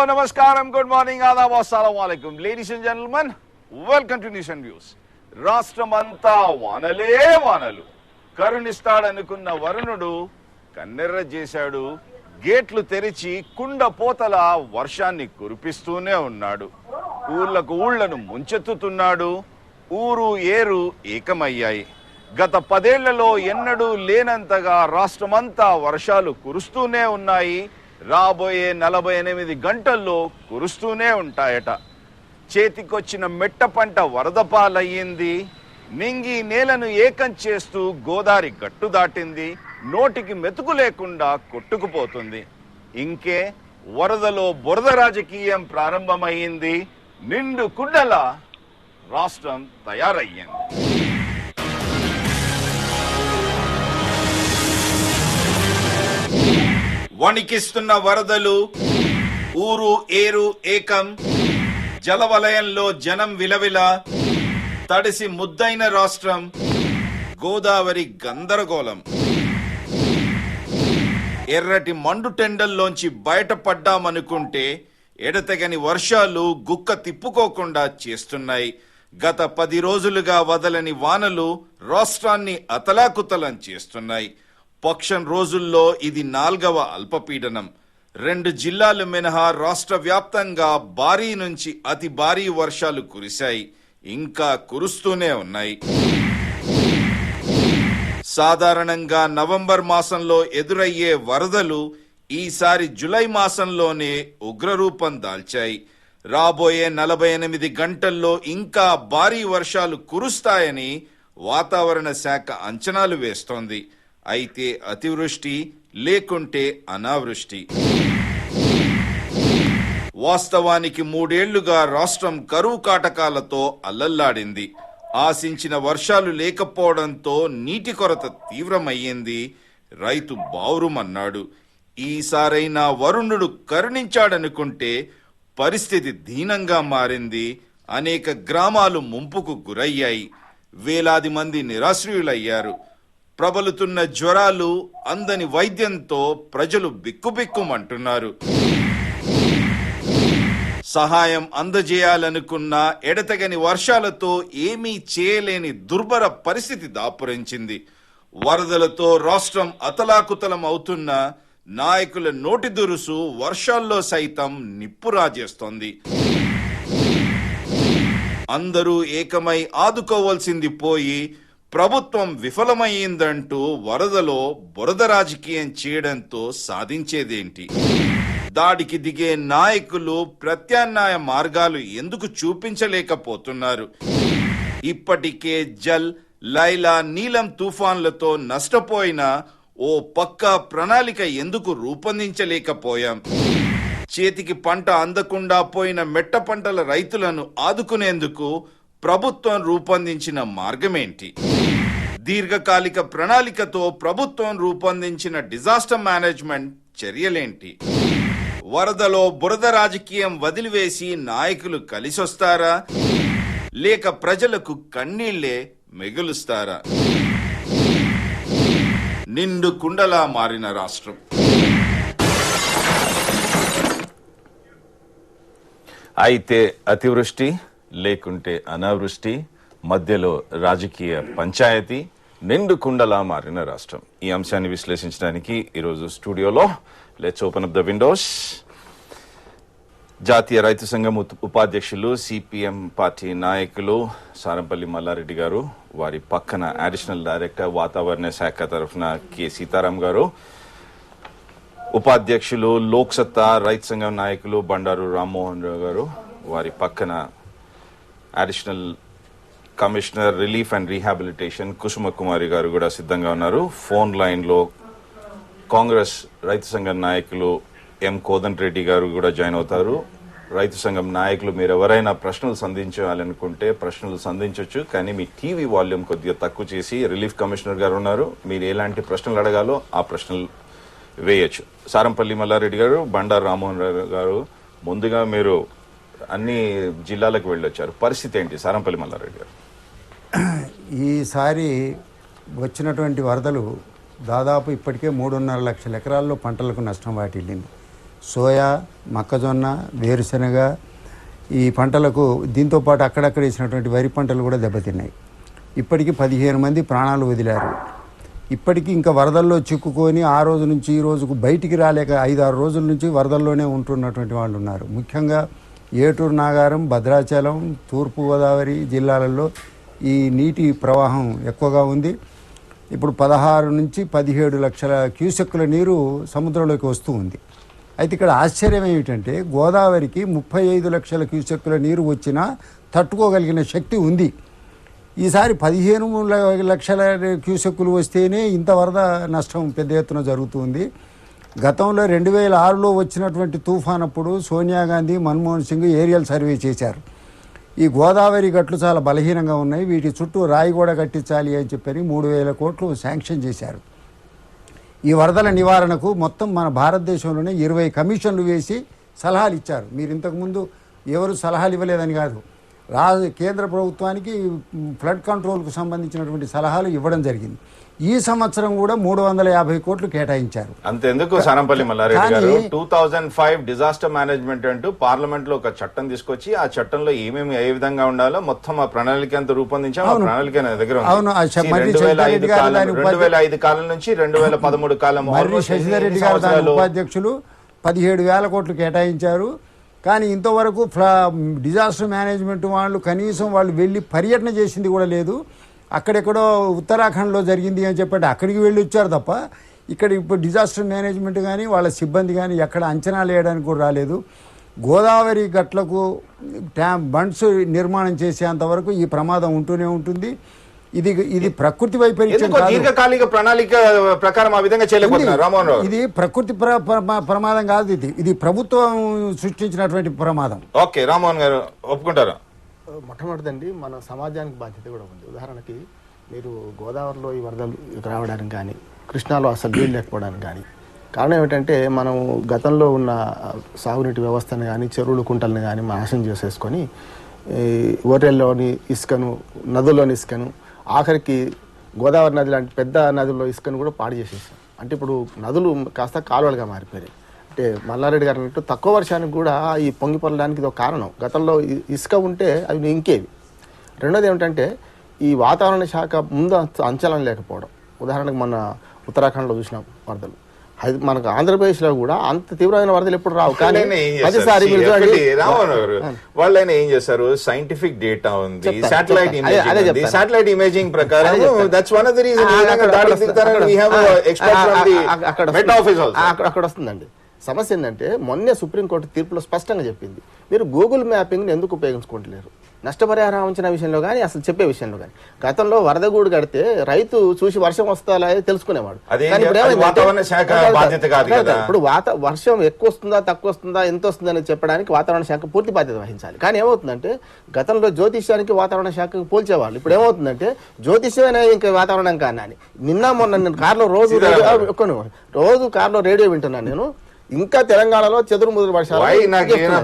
Namaskaram, good morning, adab, assalamu alaikum. Ladies and gentlemen, welcome to News and Views. రాష్ట్రమంతా వానలే వానలు. కరుణిస్తాడనుకున్న వరుణుడు కన్నెర్ర చేశాడు. గేట్లు తెరిచి కుండ పోతల వర్షాన్ని కురిపిస్తూనే ఉన్నాడు. ఊళ్లను ముంచెత్తుతున్నాడు. ఊరు ఏరు ఏకమయ్యాయి. గత 10 ఏళ్లలో ఎన్నడూ లేనంతగా రాష్ట్రమంతా వర్షాలు కురుస్తూనే ఉన్నాయి. రాబోయే 48 గంటల్లో కురుస్తూనే ఉంటాయట. చేతికొచ్చిన మెట్ట పంట వరద పాలయ్యింది. నింగి నేలను ఏకం చేస్తూ గోదారి గట్టు దాటింది. నోటికి మెతుకు లేకుండా కొట్టుకుపోతుంది. ఇంకే వరదలో బురద రాజకీయం ప్రారంభమైంది. నిండు కుండల రాష్ట్రం తయారయ్యింది. వణికిస్తున్న వరదలు, ఊరు ఏరు ఏకం, జలవలయంలో జనం విలవిల, తడిసి ముద్దైన రాష్ట్రం, గోదావరి గందరగోళం. ఎర్రటి మండు టెండల్లోంచి బయటపడ్డామనుకుంటే ఎడతెగని వర్షాలు గుక్క తిప్పుకోకుండా చేస్తున్నాయి. గత 10 రోజులుగా వదలని వానలు రాష్ట్రాన్ని అతలాకుతలం చేస్తున్నాయి. పక్షం రోజుల్లో ఇది 4వ అల్పపీడనం. 2 జిల్లాలు మినహా రాష్ట్ర వ్యాప్తంగా భారీ నుంచి అతి భారీ వర్షాలు కురిశాయి. ఇంకా కురుస్తూనే ఉన్నాయి. సాధారణంగా నవంబర్ మాసంలో ఎదురయ్యే వరదలు ఈసారి జులై మాసంలోనే ఉగ్రరూపం దాల్చాయి. రాబోయే 48 గంటల్లో ఇంకా భారీ వర్షాలు కురుస్తాయని వాతావరణ శాఖ అంచనాలు వేస్తోంది. అయితే అతివృష్టి లేకుంటే అనావృష్టి. వాస్తవానికి 3 ఏళ్లుగా రాష్ట్రం కరువు కాటకాలతో అల్లల్లాడింది. ఆశించిన వర్షాలు లేకపోవడంతో నీటి కొరత తీవ్రమయ్యింది. రైతు బావురుమన్నాడు. ఈసారైనా వరుణుడు కరుణించాడనుకుంటే పరిస్థితి దీనంగా మారింది. అనేక గ్రామాలు ముంపుకు గురయ్యాయి. వేలాది మంది నిరాశ్రయులయ్యారు. ప్రబలుతున్న జ్వరాలు, అందని వైద్యంతో ప్రజలు బిక్కుబిక్కుమంటున్నారు. సహాయం అందజేయాలనుకున్న ఎడతెగని వర్షాలతో ఏమీ చేయలేని దుర్భర పరిస్థితి దాపురించింది. వరదలతో రాష్ట్రం అతలాకుతలం అవుతున్న నాయకుల నోటి దురుసు వర్షాల్లో సైతం నిప్పురాజేస్తోంది. అందరూ ఏకమై ఆదుకోవాల్సింది పోయి ప్రభుత్వం విఫలమయ్యిందంటూ వరదలో బురద రాజకీయం చేయడంతో సాధించేదేంటి? దాడికి దిగే నాయకులు ప్రత్యామ్నాయ మార్గాలు ఎందుకు చూపించలేకపోతున్నారు? ఇప్పటికే జల్, లైలా, నీలం తుఫాన్లతో నష్టపోయిన ఓ పక్కా ప్రణాళిక ఎందుకు రూపొందించలేకపోయాం? చేతికి పంట అందకుండా పోయిన మెట్ట పంటల రైతులను ఆదుకునేందుకు ప్రభుత్వం రూపొందించిన మార్గమేంటి? దీర్ఘకాలిక ప్రణాళికతో ప్రభుత్వం రూపొందించిన డిజాస్టర్ మేనేజ్మెంట్ చర్యలేంటి? వరదలో బురద రాజకీయం వదిలివేసి నాయకులు కలిసొస్తారా, లేక ప్రజలకు కన్నీళ్లే మిగులుస్తారా? నిండు కుండలా మారిన రాష్ట్రం. అయితే అతివృష్టి లేకుంటే అనావృష్టి, మధ్యలో రాజకీయ పంచాయతీ, నిండు కుండలా మారిన రాష్ట్రం. ఈ అంశాన్ని విశ్లేషించడానికి ఈరోజు స్టూడియోలో let's open up the Windows. జాతీయ రైతు సంఘం ఉపాధ్యక్షులు, సిపిఎం పార్టీ నాయకులు సారంపల్లి మల్లారెడ్డి గారు, వారి పక్కన అడిషనల్ డైరెక్టర్ వాతావరణ శాఖ తరఫున కె సీతారాం గారు, ఉపాధ్యక్షులు లోక్సత్తా రైతు సంఘం నాయకులు బండారు రామ్మోహన్ రావు గారు, వారి పక్కన additional commissioner relief and rehabilitation Kusuma Kumari గారు కూడా సిద్ధంగా ఉన్నారు. ఫోన్ లైన్లో కాంగ్రెస్ రైతు సంఘం నాయకులు ఎం కోదండ్ రెడ్డి గారు కూడా జాయిన్ అవుతారు. రైతు సంఘం నాయకులు మీరు ఎవరైనా ప్రశ్నలు సంధించాలనుకుంటే ప్రశ్నలు సంధించవచ్చు, కానీ మీ టీవీ వాల్యూమ్ కొద్దిగా తక్కువ చేసి, రిలీఫ్ కమిషనర్ గారు ఉన్నారు, మీరు ఎలాంటి ప్రశ్నలు అడగాలో ఆ ప్రశ్నలు వేయచ్చు. సారంపల్లి మల్లారెడ్డి గారు, బండారు రామ్మోహన్ రావు గారు, ముందుగా మీరు అన్ని జిల్లాలకు వెళ్ళొచ్చారు, పరిస్థితి ఏంటి? సారంపల్లి మల్లారెడ్డి గారు. ఈసారి వచ్చినటువంటి వరదలు దాదాపు ఇప్పటికే 3.5 లక్షల ఎకరాల్లో పంటలకు నష్టం వాటిల్లింది. సోయా, మొక్కజొన్న, వేరుశనగ ఈ పంటలకు దీంతోపాటు అక్కడక్కడ వేసినటువంటి వరి పంటలు కూడా దెబ్బతిన్నాయి. ఇప్పటికీ 15 మంది ప్రాణాలు వదిలారు. ఇప్పటికీ ఇంకా వరదల్లో చిక్కుకొని ఆ రోజు నుంచి ఈ రోజుకు బయటికి రాలేక 5-6 రోజుల నుంచి వరదల్లోనే ఉంటున్నటువంటి వాళ్ళు ఉన్నారు. ముఖ్యంగా ఏటూరు, నాగారం, భద్రాచలం, తూర్పుగోదావరి జిల్లాలలో ఈ నీటి ప్రవాహం ఎక్కువగా ఉంది. ఇప్పుడు 16 నుంచి 17 లక్షల క్యూసెక్కుల నీరు సముద్రంలోకి వస్తూ ఉంది. అయితే ఇక్కడ ఆశ్చర్యం ఏమిటంటే గోదావరికి 35 లక్షల క్యూసెక్కుల నీరు వచ్చినా తట్టుకోగలిగిన శక్తి ఉంది. ఈసారి 15 లక్షల క్యూసెక్కులు వస్తేనే ఇంత వరద నష్టం పెద్ద ఎత్తున జరుగుతుంది. గతంలో 2006లో వచ్చినటువంటి తుఫాన్ అప్పుడు సోనియా గాంధీ, మన్మోహన్ సింగ్ ఏరియల్ సర్వే చేశారు. ఈ గోదావరి గట్లు చాలా బలహీనంగా ఉన్నాయి, వీటి చుట్టూ రాయి కూడా కట్టించాలి అని చెప్పని 3,000 కోట్లు శాంక్షన్ చేశారు. ఈ వరదల నివారణకు మొత్తం మన భారతదేశంలోనే 20 కమిషన్లు వేసి సలహాలు ఇచ్చారు. మీరు ఇంతకుముందు ఎవరు సలహాలు ఇవ్వలేదని కాదు, కేంద్ర ప్రభుత్వానికి ఫ్లడ్ కంట్రోల్కు సంబంధించినటువంటి సలహాలు ఇవ్వడం జరిగింది. ఈ సంవత్సరం కూడా 350 కోట్లు కేటాయించారు. అంతెందుకు సారంపల్లి మల్లారెడ్డి గారు 2005 డిజాస్టర్ మేనేజ్మెంట్ అంటూ పార్లమెంట్ లో ఒక చట్టం తీసుకొచ్చి ఆ చట్టంలో ఏమేమి ఏ విధంగా ఉండాలో మొత్తం ఆ ప్రణాళిక అంతా రూపొందించాం. ఆ ప్రణాళిక నా దగ్గర ఉంది. 2005 కాలం నుంచి 2013 కాలం శశిధర్ రెడ్డి గారు దాని ఉపాధ్యక్షులు 17,000 కోట్లు కేటాయించారు. కానీ ఇంతవరకు డిజాస్టర్ మేనేజ్మెంట్ వాళ్ళు కనీసం వాళ్ళు వెళ్ళి పర్యటన చేసింది కూడా లేదు. అక్కడెక్కడో ఉత్తరాఖండ్లో జరిగింది అని చెప్పండి అక్కడికి వెళ్ళి వచ్చారు తప్ప ఇక్కడ ఇప్పుడు డిజాస్టర్ మేనేజ్మెంట్ కానీ వాళ్ళ సిబ్బంది కానీ ఎక్కడ అంచనాలు వేయడానికి కూడా రాలేదు. గోదావరి గట్లకు బండ్స్ నిర్మాణం చేసేంతవరకు ఈ ప్రమాదం ఉంటూనే ఉంటుంది. ఇది ప్రకృతి వైపరీత్యం, దీర్ఘకాలిక ప్రణాళిక ప్రకారం ఆ విధంగా చేయలేకపోతున్నారు రామ్మోహన్ రావు. ఇది ప్రకృతి ప్రమాదం కాదు, ఇది ప్రభుత్వం సృష్టించినటువంటి ప్రమాదం. ఓకే, రామ్మోహన్ గారు ఒప్పుకుంటారా? మొట్టమొదటిదండి మన సమాజానికి బాధ్యత కూడా ఉంది. ఉదాహరణకి మీరు గోదావరిలో ఈ వరదలు రావడానికి కానీ, కృష్ణాలో అసలు నీళ్ళు లేకపోవడానికి కానీ కారణం ఏమిటంటే మనం గతంలో ఉన్న సాగునీటి వ్యవస్థను కానీ, చెరువులు కుంటలను కానీ నాశనం చేసేసుకొని ఓటెల్లోని ఇసుకను, నదుల్లోని ఇసుకను, ఆఖరికి గోదావరి నది లాంటి పెద్ద నదుల్లో ఇసుకను కూడా పాడు చేసేసాం. అంటే ఇప్పుడు నదులు కాస్త కాలువలుగా మారిపోయాయి. అంటే మల్లారెడ్డి గారు అన్నట్టు తక్కువ వర్షానికి కూడా ఈ పొంగిపొరడానికి ఇది ఒక కారణం. గతంలో ఇసుక ఉంటే అవి ఇంకేవి. రెండోది ఏమిటంటే ఈ వాతావరణ శాఖ ముందు అంచనా లేకపోవడం. ఉదాహరణకు మన ఉత్తరాఖండ్లో చూసిన వరదలు, మనకు ఆంధ్రప్రదేశ్లో కూడా అంత తీవ్రమైన వరదలు ఎప్పుడు రావు. కానీ ప్రతిసారి వాళ్ళైనా ఏం చేస్తారు, సైంటిఫిక్ డేటా ఉంది, శాటిలైట్ ఇమేజింగ్ ప్రకారం అక్కడ వస్తుందండి. సమస్య ఏంటంటే మొన్నే సుప్రీంకోర్టు తీర్పులో స్పష్టంగా చెప్పింది, మీరు గూగుల్ మ్యాపింగ్ని ఎందుకు ఉపయోగించుకుంటలేరు నష్టపరిహారం అంచనా విషయంలో కానీ, అసలు చెప్పే విషయంలో కానీ. గతంలో వరద గూడు కడితే రైతు చూసి వర్షం వస్తా తెలుసుకునేవాడు. ఇప్పుడు వర్షం ఎక్కువ వస్తుందా తక్కువ వస్తుందా ఎంత వస్తుందని చెప్పడానికి వాతావరణ శాఖ పూర్తి బాధ్యత వహించాలి. కానీ ఏమవుతుందంటే గతంలో జ్యోతిష్యానికి వాతావరణ శాఖకు పోల్చేవాళ్ళు. ఇప్పుడు ఏమవుతుందంటే జ్యోతిష్యమే ఇంకా వాతావరణం కానీ. నిన్న మొన్న నేను కార్లో రోజు కార్లో రేడియో వింటున్నాను నేను. ఇంకా తెలంగాణలో చెదురుముదురు వర్షాలు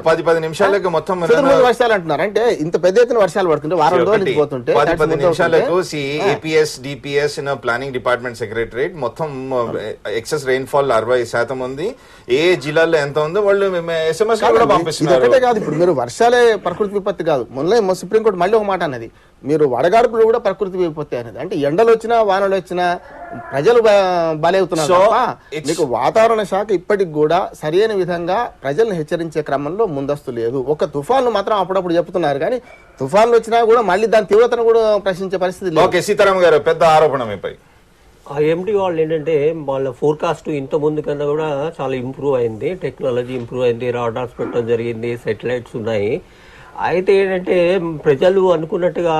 10 నిమిషాలకు మొత్తం వర్షాలు అంటున్నారు. అంటే ఇంత పెద్ద ఎత్తున వర్షాలు పడుతుంటే వారం రోజులు పోతుంటే 10 నిమిషాలకు APS DPS planning department secretariat మొత్తం ఎక్సెస్ రెయిన్ఫాల్ 60% ఉంది. ఏ జిల్లాలో ఎంత ఉందో వాళ్ళు SMS కూడా పంపిస్తున్నారు. ఒకటే కాదు, ఇప్పుడు మీరు వర్షాలే ప్రకృతి విపత్తి కాదు. మొన్న సుప్రీంకోర్టు మళ్ళీ ఒక మాట అన్నది, మీరు వడగాడుపులు కూడా ప్రకృతి విపత్తి అనేది. అంటే ఎండలు వచ్చినా వానలు వచ్చినా ప్రజలు బలవుతున్నారు. మీకు వాతావరణ శాఖ ఇప్పటికి కూడా సరైన విధంగా ప్రజలను హెచ్చరించే క్రమంలో ముందస్తు లేదు. ఒక తుఫాన్లు మాత్రం అప్పుడప్పుడు చెప్తున్నారు, కానీ తుఫాన్లు వచ్చినా కూడా మళ్ళీ దాని తీవ్రతను కూడా ప్రశ్నించే పరిస్థితి లేదు. ఓకే, సీతారాం గారు పెద్ద ఆరోపణ మీపై. ఆ ఎండి వాళ్ళు ఏంటంటే వాళ్ళ ఫోర్కాస్ట్ ఇంత ముందు కన్నా కూడా చాలా ఇంప్రూవ్ అయింది, టెక్నాలజీ ఇంప్రూవ్ అయింది, రాడార్స్ పెట్టడం జరిగింది, సాటిలైట్స్ ఉన్నాయి. అయితే ఏంటంటే ప్రజలు అనుకున్నట్టుగా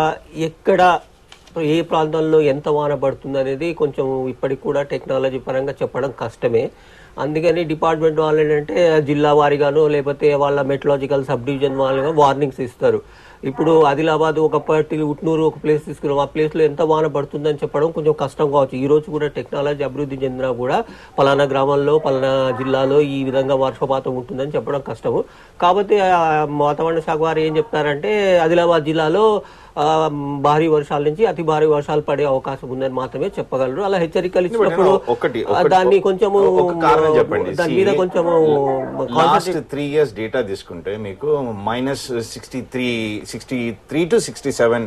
ఎక్కడ ఏ ప్రాంతాల్లో ఎంత వాన పడుతుంది అనేది కొంచెం ఇప్పటికి కూడా టెక్నాలజీ పరంగా చెప్పడం కష్టమే. అందుకని డిపార్ట్మెంట్ వాళ్ళు ఏంటంటే జిల్లా వారీగానో లేకపోతే వాళ్ళ మెట్రలాజికల్ సబ్ డివిజన్ వాళ్ళుగా వార్నింగ్స్ ఇస్తారు. ఇప్పుడు ఆదిలాబాద్ ఒక ఉట్నూరు ఒక ప్లేస్ తీసుకున్నాం, ఆ ప్లేస్లో ఎంత వాన పడుతుందని చెప్పడం కొంచెం కష్టం కావచ్చు. ఈ రోజు కూడా టెక్నాలజీ అభివృద్ధి చెందినా కూడా పలానా గ్రామాల్లో పలానా జిల్లాలో ఈ విధంగా వర్షపాతం ఉంటుందని చెప్పడం కష్టము. కాబట్టి వాతావరణ శాఖ వారు ఏం చెప్తారంటే ఆదిలాబాద్ జిల్లాలో భారీ వర్షాల నుంచి అతి భారీ వర్షాలు పడే అవకాశం ఉందని మాత్రమే చెప్పగలరు. అలా హెచ్చరికలు ఇచ్చినప్పుడు దాన్ని కొంచెము దాని మీద కొంచెము లాస్ట్ 3 years డేటా తీసుకుంటే మీకు -63 to 67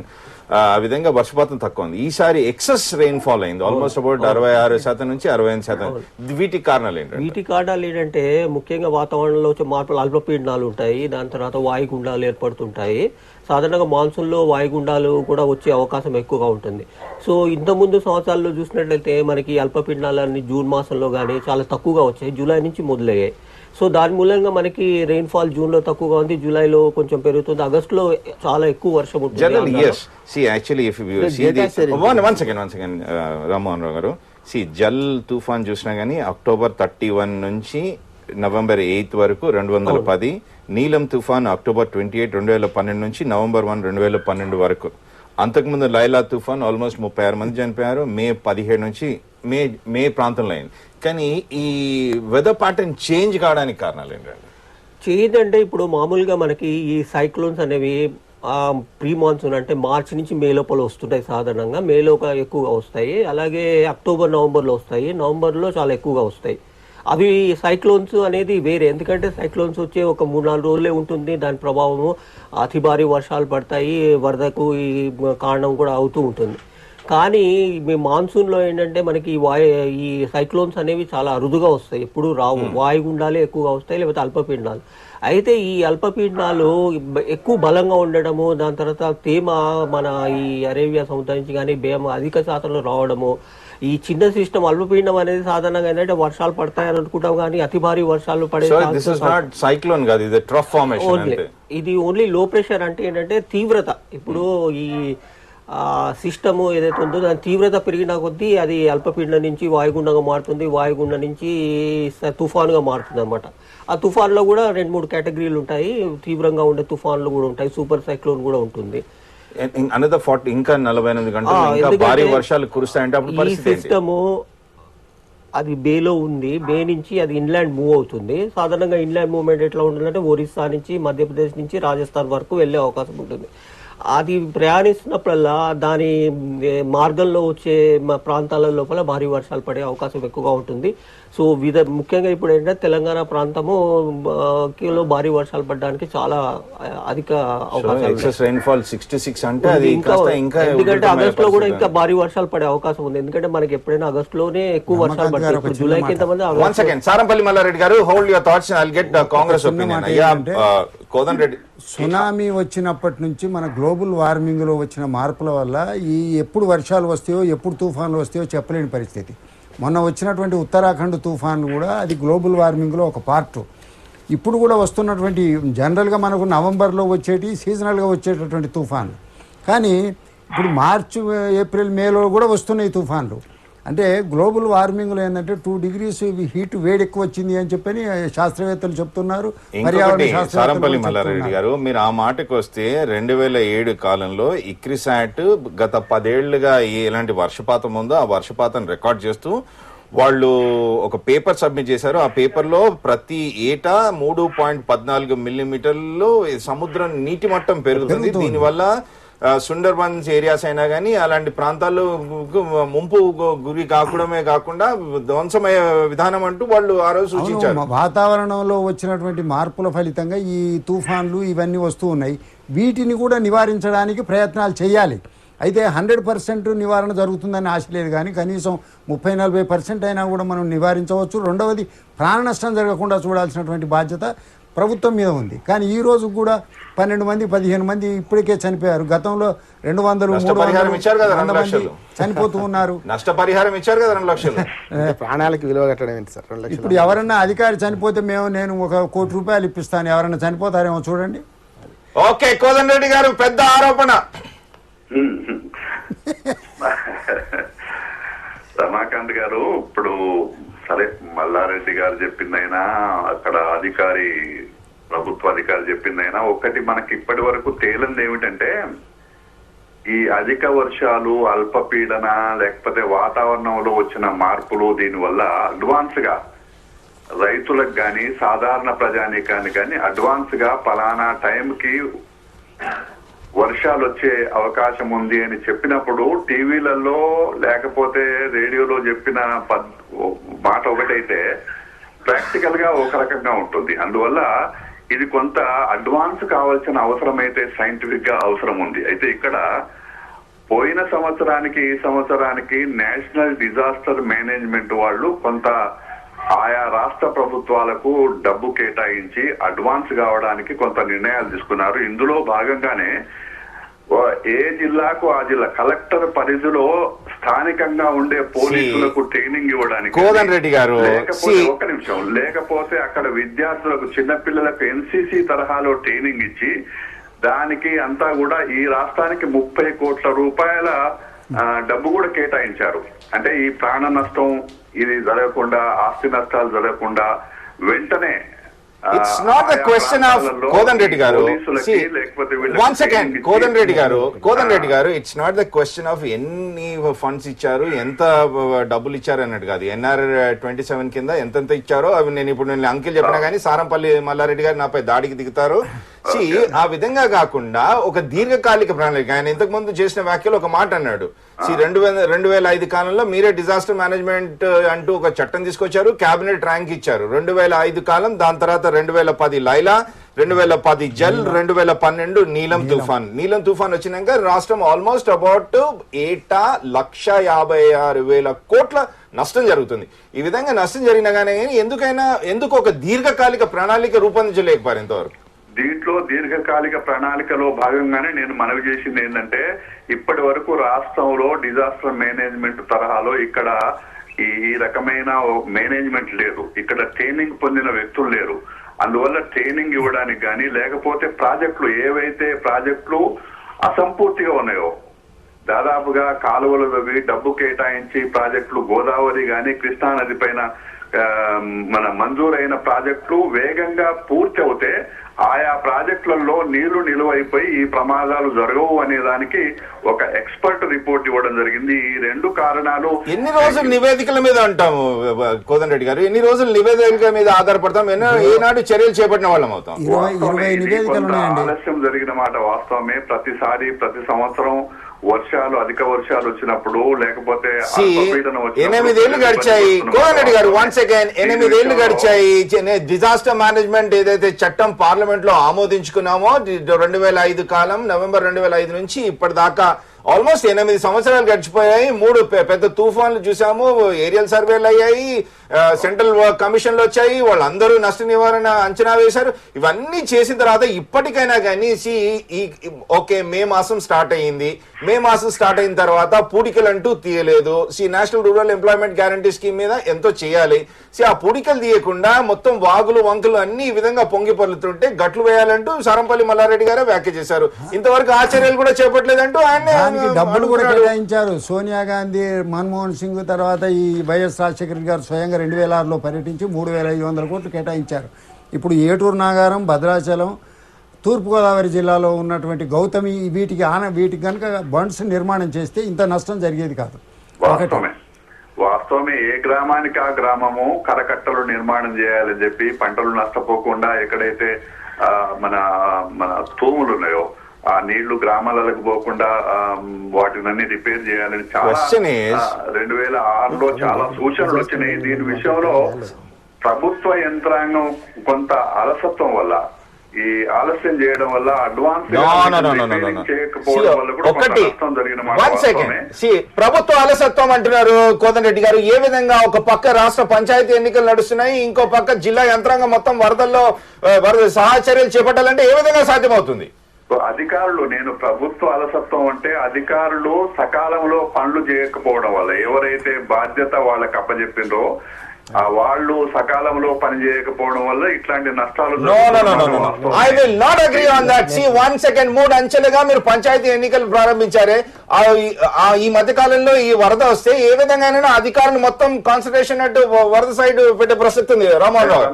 ఆ విధంగా వర్షపాతం తక్కువ ఉంది. ఈసారి ఎక్సెస్ రెయిన్ ఫాల్ అయింది, ఆల్మోస్ట్ అబౌట్ 66% నుంచి 65%. వీటికి కారణాలు ఏంటంటే ముఖ్యంగా వాతావరణంలో వచ్చే మార్పులు, అల్పపీడనాలు ఉంటాయి, దాని తర్వాత వాయుగుండాలు ఏర్పడుతుంటాయి. సాధారణంగా మాన్సూన్ లో వాయుగుండాలు కూడా వచ్చే అవకాశం ఎక్కువగా ఉంటుంది. సో ఇంతకుముందు సంవత్సరాల్లో చూసినట్లయితే మనకి అల్పపీడనాలన్నీ జూన్ మాసంలో కానీ చాలా తక్కువగా వచ్చాయి, జూలై నుంచి మొదలయ్యాయి. సో దాని మూలంగా మనకి రెయిన్ఫాల్ జూన్ లో తక్కువగా ఉంది, జూలైలో కొంచెం పెరుగుతుంది, ఆగస్టులో చాలా ఎక్కువ వర్షం ఉంటుంది. రామ్మోహన్ రావు గారు, జల్ తుఫాన్ చూసినా గానీ October 31 నుంచి November 8 వరకు 210, నీలం తుఫాన్ October 28, 2012 నుంచి November 1, 2012 వరకు. అంతకుముందు లైలా తుఫాన్ ఆల్మోస్ట్ 36 మంది చనిపోయారు, మే 17 నుంచి మే ప్రాంతంలో అయింది. కానీ ఈ వెదర్ ప్యాటర్న్ చేంజ్ కావడానికి కారణాలు ఏంటంటే చేంజ్ అంటే ఇప్పుడు మామూలుగా మనకి ఈ సైక్లోన్స్ అనేవి ప్రీ మాన్సూన్ అంటే మార్చి నుంచి మే లోపల వస్తుంటాయి. సాధారణంగా మేలో ఎక్కువగా వస్తాయి, అలాగే అక్టోబర్ నవంబర్లో వస్తాయి, నవంబర్లో చాలా ఎక్కువగా వస్తాయి. అవి సైక్లోన్స్ అనేది వేరే, ఎందుకంటే సైక్లోన్స్ వచ్చే ఒక 3-4 రోజులే ఉంటుంది, దాని ప్రభావము అతి భారీ వర్షాలు పడతాయి, వరదకు ఈ కారణం కూడా అవుతూ ఉంటుంది. కానీ మాన్సూన్లో ఏంటంటే మనకి ఈ సైక్లోన్స్ అనేవి చాలా అరుదుగా వస్తాయి, ఎప్పుడు రావు. వాయుగుండాలే ఎక్కువగా వస్తాయి, లేకపోతే అల్పపీడనాలు. అయితే ఈ అల్పపీడనాలు ఎక్కువ బలంగా ఉండడము, దాని తర్వాత తేమ మన ఈ అరేబియా సముద్రం నుంచి కానీ అధిక శాతంలో రావడము, ఈ చిన్న సిస్టమ్ అల్పపీడనం అనేది సాధారణంగా ఏంటంటే వర్షాలు పడతాయని అనుకుంటాం, కానీ అతి భారీ వర్షాలు పడే సైక్లోన్ కాదు, ఇది ట్రఫ్ ఫార్మేషన్. ఇది ఓన్లీ లో ప్రెషర్. అంటే ఏంటంటే తీవ్రత, ఇప్పుడు ఈ సిస్టమ్ ఏదైతే ఉందో దాని తీవ్రత పెరిగిన కొద్దీ అది అల్పపీడనం నుంచి వాయుగుండంగా మారుతుంది, వాయుగుండం నుంచి తుఫానుగా మారుతుంది అనమాట. ఆ తుఫాన్లో కూడా 2-3 కేటగిరీలు ఉంటాయి, తీవ్రంగా ఉండే తుఫాన్లు కూడా ఉంటాయి, సూపర్ సైక్లోన్ కూడా ఉంటుంది. అనదర్ 40 ఇంకా 48 గంటలు ఇంకా భారీ వర్షాలు కురుస్తాయంటే అప్పుడు ఈ సిస్టమ్ అది బేలో ఉంది, బే నుంచి అది ఇన్లాండ్ మూవ్ అవుతుంది. సాధారణంగా ఇన్లాండ్ మూవ్మెంట్ ఎట్లా ఉంటుందంటే ఒరిస్సా నుంచి మధ్యప్రదేశ్ నుంచి రాజస్థాన్ వరకు వెళ్ళే అవకాశం ఉంటుంది. అది ప్రయాణిస్తున్నప్పుడల్లా దాని మార్గంలో వచ్చే ప్రాంతాల లోపల భారీ వర్షాలు పడే అవకాశం ఎక్కువగా ఉంటుంది. సో ముఖ్యంగా ఇప్పుడు ఏంటంటే తెలంగాణ ప్రాంతము లో భారీ వర్షాలు పడడానికి చాలా అధిక అవకాశం, ఎందుకంటే ఆగస్టులో కూడా ఇంకా భారీ వర్షాలు పడే అవకాశం ఉంది. ఎందుకంటే మనకి ఎప్పుడైనా ఆగస్టులోనే ఎక్కువ వర్షాలు పడతాయి. ఇప్పుడు జూలైకి ఎంతమంది సారంపల్లి మల్లారెడ్డి గారు, hold your thoughts, I'll get Congress opinion. Kodan Reddy, tsunami వచ్చినప్పటి నుంచి మన గ్లోబల్ వార్మింగ్ లో వచ్చిన మార్పుల వల్ల ఈ ఎప్పుడు వర్షాలు వస్తాయో ఎప్పుడు తుఫాన్లు వస్తాయో చెప్పలేని పరిస్థితి. మొన్న వచ్చినటువంటి ఉత్తరాఖండ్ తుఫాన్లు కూడా అది గ్లోబల్ వార్మింగ్లో ఒక పార్ట్. ఇప్పుడు కూడా వస్తున్నటువంటి జనరల్గా మనకు నవంబర్లో వచ్చేటి సీజనల్గా వచ్చేటటువంటి తుఫాన్లు, కానీ ఇప్పుడు మార్చి, ఏప్రిల్, మేలో కూడా వస్తున్నాయి తుఫాన్లు. అంటే గ్లోబల్ వార్మింగ్లో ఏంటంటే 2 degrees హీట్ వేడి ఎక్కువ వచ్చింది అని చెప్పని శాస్త్రవేత్తలు చెప్తున్నారు, పర్యావరణ సారంపల్లి మల్లారెడ్డి గారు. మీరు ఆ మాటకు వస్తే 2007 కాలంలో ఇక్రిసాట్ గత 10 ఏళ్లుగా ఎలాంటి వర్షపాతం ఉందో ఆ వర్షపాతం రికార్డ్ చేస్తూ వాళ్ళు ఒక పేపర్ సబ్మిట్ చేశారు. ఆ పేపర్లో ప్రతి ఏటా 3.14 మిల్లీమీటర్లు సముద్రం నీటి మట్టం పెరుగుతుంది. దీనివల్ల సుందర్బన్స్ ఏరియాస్ అయినా కానీ అలాంటి ప్రాంతాల్లో ముంపు గురి కాకూడమే కాకుండా ధ్వంసమయ్యే విధానం అంటూ వాళ్ళు ఆ రోజు సూచించారు. వాతావరణంలో వచ్చినటువంటి మార్పుల ఫలితంగా ఈ తుఫాన్లు ఇవన్నీ వస్తూ ఉన్నాయి. వీటిని కూడా నివారించడానికి ప్రయత్నాలు చేయాలి. అయితే 100% నివారణ జరుగుతుందని ఆశ లేదు, కానీ కనీసం 30-40% అయినా కూడా మనం నివారించవచ్చు. రెండవది, ప్రాణ నష్టం జరగకుండా చూడాల్సినటువంటి బాధ్యత ప్రభుత్వం మీద ఉంది. కానీ ఈ రోజు కూడా 12 మంది 15 మంది ఇప్పటికే చనిపోయారు. గతంలో 200-300 మంది చనిపోతూ ఉన్నారు. నష్టపరిహారం ఇచ్చారు కదా 2 లక్షలు. ప్రాణాలకు విలువ కట్టడం ఏంటి సార్? 2 లక్షలు. ఇప్పుడు ఎవరన్నా అధికారి చనిపోతే నేను 1 కోటి రూపాయలు ఇప్పిస్తాను, ఎవరన్నా చనిపోతారేమో చూడండి. ఓకే, కోదండ రెడ్డి గారు, పెద్ద ఆరోపణ. రమాకాంత్ గారు, ఇప్పుడు సరే మల్లారెడ్డి గారు చెప్పిందైనా అక్కడ అధికారి ప్రభుత్వ అధికారి చెప్పిందైనా ఒకటి మనకి ఇప్పటి వరకు తేలింది ఏమిటంటే ఈ అధిక వర్షాలు, అల్పపీడన, లేకపోతే వాతావరణంలో వచ్చిన మార్పులు దీనివల్ల అడ్వాన్స్ గా రైతులకు కానీ సాధారణ ప్రజానీకానికి కానీ అడ్వాన్స్ గా పలానా టైంకి వర్షాలు వచ్చే అవకాశం ఉంది అని చెప్పినప్పుడు టీవీలలో లేకపోతే రేడియోలో చెప్పిన మాట ఒకటైతే ప్రాక్టికల్ గా ఒక రకంగా ఉంటుంది. అందువల్ల ఇది కొంత అడ్వాన్స్ కావాల్సిన అవసరం అయితే సైంటిఫిక్ గా అవసరం ఉంది. అయితే ఇక్కడ పోయిన సంవత్సరానికి ఈ సంవత్సరానికి నేషనల్ డిజాస్టర్ మేనేజ్మెంట్ వాళ్ళు కొంత ఆయా రాష్ట్ర ప్రభుత్వాలకు డబ్బు కేటాయించి అడ్వాన్స్ కావడానికి కొంత నిర్ణయాలు తీసుకున్నారు. ఇందులో భాగంగానే ఏ జిల్లాకు ఆ జిల్లా కలెక్టర్ పరిధిలో స్థానికంగా ఉండే పోలీసులకు ట్రైనింగ్ ఇవ్వడానికి కోదండ రెడ్డి గారు, ఒక్క నిమిషం, లేకపోతే అక్కడ విద్యార్థులకు చిన్నపిల్లలకు ఎన్సీసీ తరహాలో ట్రైనింగ్ ఇచ్చి దానికి అంతా కూడా ఈ రాష్ట్రానికి 30 కోట్ల రూపాయల డబ్బు కూడా కేటాయించారు. అంటే ఈ ప్రాణ నష్టం ఇది జరగకుండా, ఆస్తి నష్టాలు జరగకుండా వెంటనే it's not the question of Kodanda Reddy గారు. వన్ సెకండ్, కోదండ రెడ్డి గారు, it's not the question of ఎన్ని ఫండ్స్ ఇచ్చారు, ఎంత డబ్బులు ఇచ్చారు అన్నట్టు కాదు. ఎన్ఆర్ 27 కింద ఎంతెంత ఇచ్చారో అవి నేను ఇప్పుడు అంకిల్ చెప్పినా కానీ సారంపల్లి మల్లారెడ్డి గారు నాపై దాడికి దిగుతారు. ఆ విధంగా కాకుండా ఒక దీర్ఘకాలిక ప్రణాళిక, ఆయన ఇంతకు ముందు చేసిన వ్యాఖ్యలు ఒక మాట అన్నాడు. 2005 కాలంలో మీరే డిజాస్టర్ మేనేజ్మెంట్ అంటూ ఒక చట్టం తీసుకొచ్చారు, కేబినెట్ ర్యాంక్ ఇచ్చారు. 2005 కాలం, దాని తర్వాత 2010 లైలా, 2010 జల్, 2012 నీలం తుఫాన్ వచ్చినాక రాష్ట్రం ఆల్మోస్ట్ అబౌట్ 1,56,000 కోట్ల నష్టం జరుగుతుంది. ఈ విధంగా నష్టం జరిగినా కానీ ఎందుకు ఒక దీర్ఘకాలిక ప్రణాళిక రూపొందించలేకపోయారు ఇంతవరకు? దీంట్లో దీర్ఘకాలిక ప్రణాళికలో భాగంగానే నేను మనవి చేసింది ఏంటంటే, ఇప్పటి వరకు రాష్ట్రంలో డిజాస్టర్ మేనేజ్మెంట్ తరహాలో ఇక్కడ ఈ రకమైన మేనేజ్మెంట్ లేదు. ఇక్కడ ట్రైనింగ్ పొందిన వ్యక్తులు లేరు. అందువల్ల ట్రైనింగ్ ఇవ్వడానికి కానీ, లేకపోతే ప్రాజెక్టులు ఏవైతే ప్రాజెక్టులు అసంపూర్తిగా ఉన్నాయో, దాదాపుగా కాలువలు డబ్బు కేటాయించి ప్రాజెక్టులు గోదావరి గాని కృష్ణా నది పైన మన మంజూరైన ప్రాజెక్టులు వేగంగా పూర్తి అవుతే ఆయా ప్రాజెక్టులలో నీళ్లు నిలువైపోయి ఈ ప్రమాదాలు జరగవు అనే దానికి ఒక ఎక్స్పర్ట్ రిపోర్ట్ ఇవ్వడం జరిగింది. ఈ రెండు కారణాలు. ఎన్ని రోజులు నివేదికల మీద అంటాము కోదండ రెడ్డి గారు, ఎన్ని రోజులు నివేదికల మీద ఆధారపడతాం, ఏనాడు చర్యలు చేపట్టిన వాళ్ళం అవుతాం? ఆలస్యం జరిగిన మాట వాస్తవమే. ప్రతి సంవత్సరం అధిక వర్షాలు వచ్చినప్పుడు, లేకపోతే 8 ఏళ్లు గడిచాయి కోదండ రెడ్డి గారు. 1 సెకండ్, 8 ఏళ్లు గడిచాయి. డిజాస్టర్ మేనేజ్మెంట్ ఏదైతే చట్టం పార్లమెంట్ లో ఆమోదించుకున్నామో 2005 కాలం, నవంబర్ 2005 నుంచి ఇప్పటిదాకా ఆల్మోస్ట్ 8 సంవత్సరాలు గడిచిపోయాయి. 3 పెద్ద తుఫాన్లు చూసాము, ఏరియల్ సర్వేలు అయ్యాయి, సెంట్రల్ కమిషన్లు వచ్చాయి, వాళ్ళందరూ నష్ట నివారణ అంచనా వేశారు. ఇవన్నీ చేసిన తర్వాత ఇప్పటికైనా కానీ ఓకే మే మాసం స్టార్ట్ అయిన తర్వాత పూడికలు అంటూ తీయలేదు. National rural employment guarantee scheme మీద ఎంతో చేయాలి. ఆ పూడికలు తీయకుండా మొత్తం వాగులు వంకలు అన్ని ఈ విధంగా పొంగి పొర్లుతుంటే గట్లు వేయాలంటూ సారంపల్లి మల్లారెడ్డి గారే వ్యాఖ్య చేశారు. ఇంతవరకు ఆచర్యలు కూడా చేపట్టలేదంటూ ఆయన డబ్బులు కూడా కేటాయించారు. సోనియా గాంధీ, మన్మోహన్ సింగ్, తర్వాత ఈ వైఎస్ రాజశేఖర గారు స్వయంగా 2006లో పర్యటించి 3,500 కోట్లు కేటాయించారు. ఇప్పుడు ఏటూరు నాగారం, భద్రాచలం, తూర్పుగోదావరి జిల్లాలో ఉన్నటువంటి గౌతమి వీటికి కనుక బండ్స్ నిర్మాణం చేస్తే ఇంత నష్టం జరిగేది కాదు. వాస్తవమే. ఏ గ్రామానికి ఆ గ్రామము కరకట్టలు నిర్మాణం చేయాలని చెప్పి పంటలు నష్టపోకుండా ఎక్కడైతే మన తూములు ఉన్నాయో ఆ నీళ్లు గ్రామాలకు పోకుండా వాటినన్నీ రిపేర్ చేయాలని చాలా 2006లో చాలా సూచనలు వచ్చినాయి. దీని విషయంలో ప్రభుత్వ యంత్రాంగం కొంత అలసత్వం వల్ల, ఈ ఆలస్యం చేయడం వల్ల, అడ్వాన్స్ చేయకపోవడం వల్ల కూడా నష్టం జరిగిన ప్రభుత్వ అలసత్వం అంటున్నారు కోదండ రెడ్డి గారు. ఏ విధంగా ఒక పక్క రాష్ట్ర పంచాయతీ ఎన్నికలు నడుస్తున్నాయి, ఇంకో పక్క జిల్లా యంత్రాంగం మొత్తం వరద సహాయ చర్యలు చేపట్టాలంటే ఏ విధంగా సాధ్యమవుతుంది? అధికారులు, నేను ప్రభుత్వ అలసత్వం అంటే అధికారులు సకాలంలో పనులు చేయకపోవడం వల్ల, ఎవరైతే బాధ్యత వాళ్ళకి అప్పచెప్పిండ్రో వాళ్ళు సకాలంలో పని చేయకపోవడం వల్ల ఇట్లాంటి నష్టాలు. I will not agree on that. See 1 second, 3 అంచెలుగా మీరు పంచాయతీ ఎన్నికలు ప్రారంభించారే, ఈ మధ్య కాలంలో ఈ వరద వస్తే ఏ విధంగా అధికారులు మొత్తం కాన్సన్ట్రేషన్ అటు వరద సైడ్ పెట్టే ప్రసక్తి ఉంది. రామ్మోహన్ రావు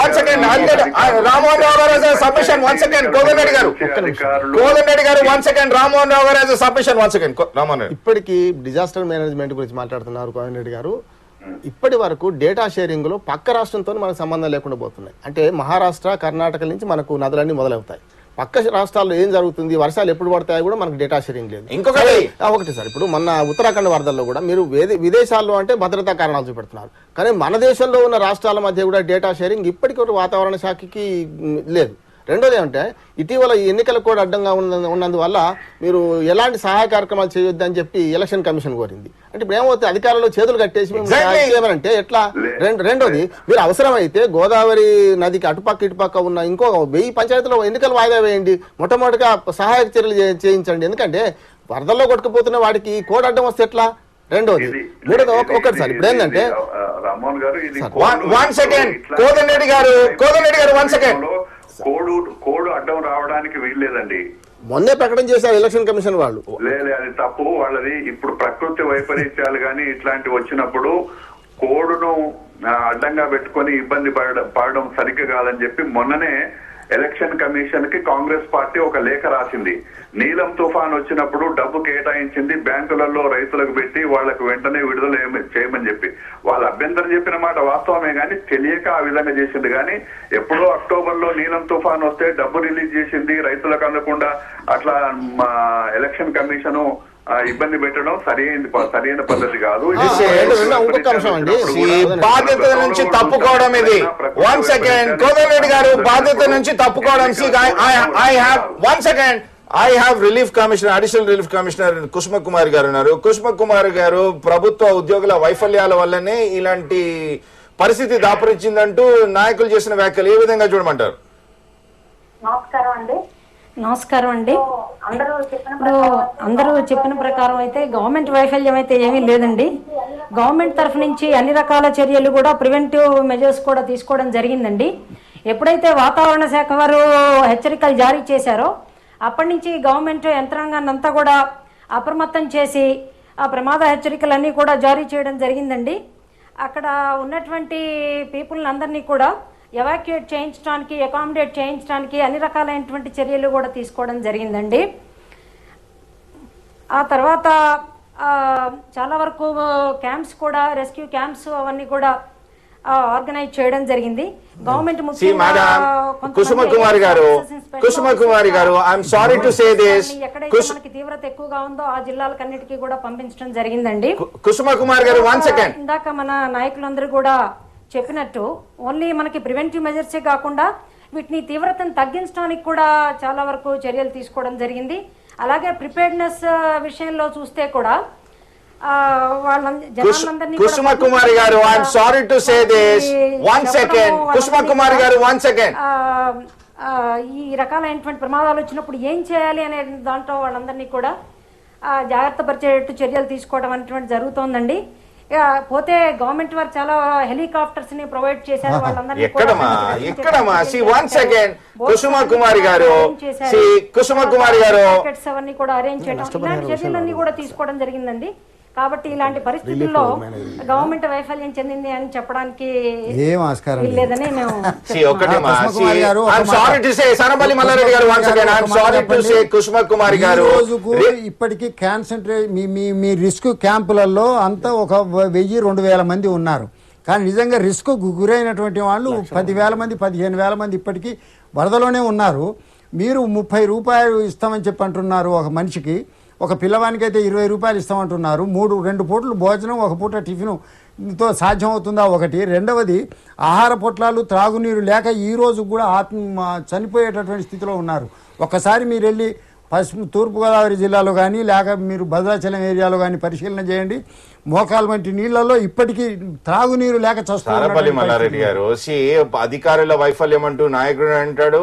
1 సెకండ్, రామ్మోహన్ రావు గారు సబ్మిషన్ 1 సెకండ్, కోదండ రెడ్డి గారు 1 సెకండ్, రామ్మోహన్ రావు గారు సబ్మిషన్ 1 సెకండ్. రామ్మోహన్ రెడ్డి, ఇప్పటికీ డిజాస్టర్ మేనేజ్మెంట్ గురించి మాట్లాడుతున్నారు కోదండ రెడ్డి గారు. ఇప్పటి వరకు డేటా షేరింగ్ లో పక్క రాష్ట్రంతో మనకు సంబంధం లేకుండా పోతున్నాయి. అంటే మహారాష్ట్ర, కర్ణాటక నుంచి మనకు నదులన్నీ మొదలవుతాయి. పక్క రాష్ట్రాల్లో ఏం జరుగుతుంది, వర్షాలు ఎప్పుడు పడతాయో కూడా మనకు డేటా షేరింగ్ లేదు. ఇంకొకటి ఒకటి సార్, ఇప్పుడు మొన్న ఉత్తరాఖండ్ వరదల్లో కూడా మీరు విదేశాల్లో అంటే భద్రతా కారణాలు చూపెడుతున్నారు, కానీ మన దేశంలో ఉన్న రాష్ట్రాల మధ్య కూడా డేటా షేరింగ్ ఇప్పటికీ వాతావరణ శాఖకి లేదు. రెండోది ఏమంటే ఇటీవల ఈ ఎన్నికలకు కూడా అడ్డంగా ఉన్నందువల్ల మీరు ఎలాంటి సహాయ కార్యక్రమాలు చేయొద్దు అని చెప్పి ఎలక్షన్ కమిషన్ కోరింది. అంటే ఇప్పుడు ఏమవుతుంది, అధికారులు చేతులు కట్టేసి చేయమనంటే ఎట్లా? రెండోది, మీరు అవసరమైతే గోదావరి నదికి అటుపక్క ఇటుపక్క ఉన్న ఇంకో 1000 పంచాయతీలో ఎన్నికలు వాయిదా వేయండి, మొట్టమొదటిగా సహాయక చర్యలు చేయించండి. ఎందుకంటే వరదల్లో కొట్టుకుపోతున్న వాడికి కోడ్ అడ్డం వస్తే ఎట్లా? రెండోది, మూడోది ఒకటి సార్, ఇప్పుడు ఏంటంటే రామ్మోహన్ గారు ఇది వన్ సెకండ్ కోదండ రెడ్డి గారు 1 సెకండ్ కోడ్ అడ్డం రావడానికి వీల్లేదండి. మొన్నే ప్రకటన చేశారు ఎలక్షన్ కమిషన్ వాళ్ళు. లేదు, అది తప్పు వాళ్ళది. ఇప్పుడు ప్రకృతి వైపరీత్యాలు గాని ఇట్లాంటివి వచ్చినప్పుడు కోడ్ను అడ్డంగా పెట్టుకొని ఇబ్బంది పడడం సరిగ్గా కాదని చెప్పి మొన్ననే ఎలక్షన్ కమిషన్ కి కాంగ్రెస్ పార్టీ ఒక లేఖ రాసింది. నీలం తుఫాన్ వచ్చినప్పుడు డబ్బు కేటాయించింది, బ్యాంకులలో రైతులకు పెట్టి వాళ్లకు వెంటనే విడుదల చేయమని చెప్పి. వాళ్ళ అభ్యంతరం చెప్పిన మాట వాస్తవమే గాని తెలియక ఆ విధంగా చేసింది. కానీ ఎప్పుడో అక్టోబర్ లో నీలం తుఫాన్ వస్తే డబ్బు రిలీజ్ చేసింది, రైతులకు అందకుండా అట్లా ఎలక్షన్ కమిషన్ ఇబ్బంది పెట్టడం సరైన పద్ధతి కాదు. ఇంకొక అంశం అండి, బాధ్యత నుంచి తప్పుకోవడం ఇది. 1 సెకండ్ కోదండ రెడ్డి గారు, బాధ్యత నుంచి తప్పుకోవడం. I have relief commissioner, additional relief commissioner Kusuma Kumari గారు ఉన్నారు. కుసుమ కుమారి గారు, ప్రభుత్వ ఉద్యోగుల వైఫల్యాల వల్లనే ఇలాంటి పరిస్థితి దాపురించిందంటూ నాయకులు చేసిన వ్యాఖ్యలు ఏ విధంగా చూడమంటారు? నమస్కారం అండి. అందరూ చెప్పిన ప్రకారం అయితే గవర్నమెంట్ వైఫల్యం అయితే ఏమీ లేదండి. గవర్నమెంట్ తరఫు నుంచి అన్ని రకాల చర్యలు కూడా ప్రివెంటివ్ మెజర్స్ కూడా తీసుకోవడం జరిగిందండి. ఎప్పుడైతే వాతావరణ శాఖ వారు హెచ్చరికలు జారీ చేశారో అప్పటి నుంచి గవర్నమెంట్ యంత్రాంగాన్ని అంతా కూడా అప్రమత్తం చేసి ఆ ప్రమాద హెచ్చరికలన్నీ కూడా జారీ చేయడం జరిగిందండి. అక్కడ ఉన్నటువంటి పీపుల్ని అందరినీ కూడా ఎవాక్యుయేట్ చేయించడానికి, అకామిడేట్ చేయించడానికి అన్ని రకాలైనటువంటి చర్యలు కూడా తీసుకోవడం జరిగిందండి. ఆ తర్వాత చాలా వరకు క్యాంప్స్ కూడా, రెస్క్యూ క్యాంప్స్ అవన్నీ కూడా ఆర్గనైజ్ చేయడం జరిగింది. గవర్నమెంట్ కుసుమ కుమారి గారు I'm sorry to say this, ఎక్కడైతే మనకి తీవ్రత ఎక్కువగా ఉందో ఆ జిల్లాలకన్నిటికీ కూడా పంపించడం జరిగిందండి. కుసుమ కుమారి గారు 1 సెకండ్. ఇందాక మన నాయకులందరూ కూడా చెప్పినట్టు ఓన్లీ మనకి ప్రివెంటివ్ మెజర్సే కాకుండా వీటిని తీవ్రతను తగ్గించడానికి కూడా చాలా వరకు చర్యలు తీసుకోవడం జరిగింది. అలాగే ప్రిపేర్డ్నెస్ విషయంలో చూస్తే కూడా కుసుమ కుమారి గారు I'm sorry to say this 1 second. Kusuma Kumari గారు 1 సెకండ్. ఈ రకాలైనటువంటి ప్రమాదాలు వచ్చినప్పుడు ఏం చేయాలి అనే దాంట్లో వాళ్ళందరినీ కూడా జాగ్రత్త పరిచేటట్టు చర్యలు తీసుకోవడం అనేటువంటి జరుగుతోందండి. పోతే గవర్నమెంట్ వారు చాలా హెలికాప్టర్స్ ని ప్రొవైడ్ చేశారు. వాళ్ళందరినీ కుసుమ కుమారి గారు అవన్నీ కూడా అరేంజ్ చేయడం, ఇలాంటి చర్యలన్నీ కూడా తీసుకోవడం జరిగిందండి. కాబట్టి ఇలాంటి పరిస్థితుల్లో గవర్నమెంట్ వైఫల్యం చెందింది అని చెప్పడానికి ఏం ఆస్కారం లేదని మేము రోజుకు ఇప్పటికీ కాన్సన్ట్రేట్ మీ రిస్క్ క్యాంపులలో అంతా ఒక 1000-2000 మంది ఉన్నారు. కానీ నిజంగా రిస్క్ గురైనటువంటి వాళ్ళు 10,000 మంది 15,000 మంది ఇప్పటికీ వరదలోనే ఉన్నారు. మీరు 30 రూపాయలు ఇస్తామని చెప్పి అంటున్నారు ఒక మనిషికి. ఒక పిల్లవానికి అయితే 20 రూపాయలు ఇస్తామంటున్నారు. 2 పూటలు భోజనం, 1 పూట టిఫిన్తో సాధ్యం అవుతుందా? ఒకటి. రెండవది, ఆహార పొట్లాలు, త్రాగునీరు లేక ఈ రోజు కూడా చనిపోయేటటువంటి స్థితిలో ఉన్నారు. ఒక్కసారి మీరు వెళ్ళి తూర్పుగోదావరి జిల్లాలో కానీ లేక మీరు భద్రాచలం ఏరియాలో కానీ పరిశీలన చేయండి. మోకాలు వంటి నీళ్లలో ఇప్పటికీ త్రాగునీరు లేక చూస్తారు. మల్లారెడ్డి గారు, అధికారుల వైఫల్యం అంటూ నాయకుడు అంటాడు,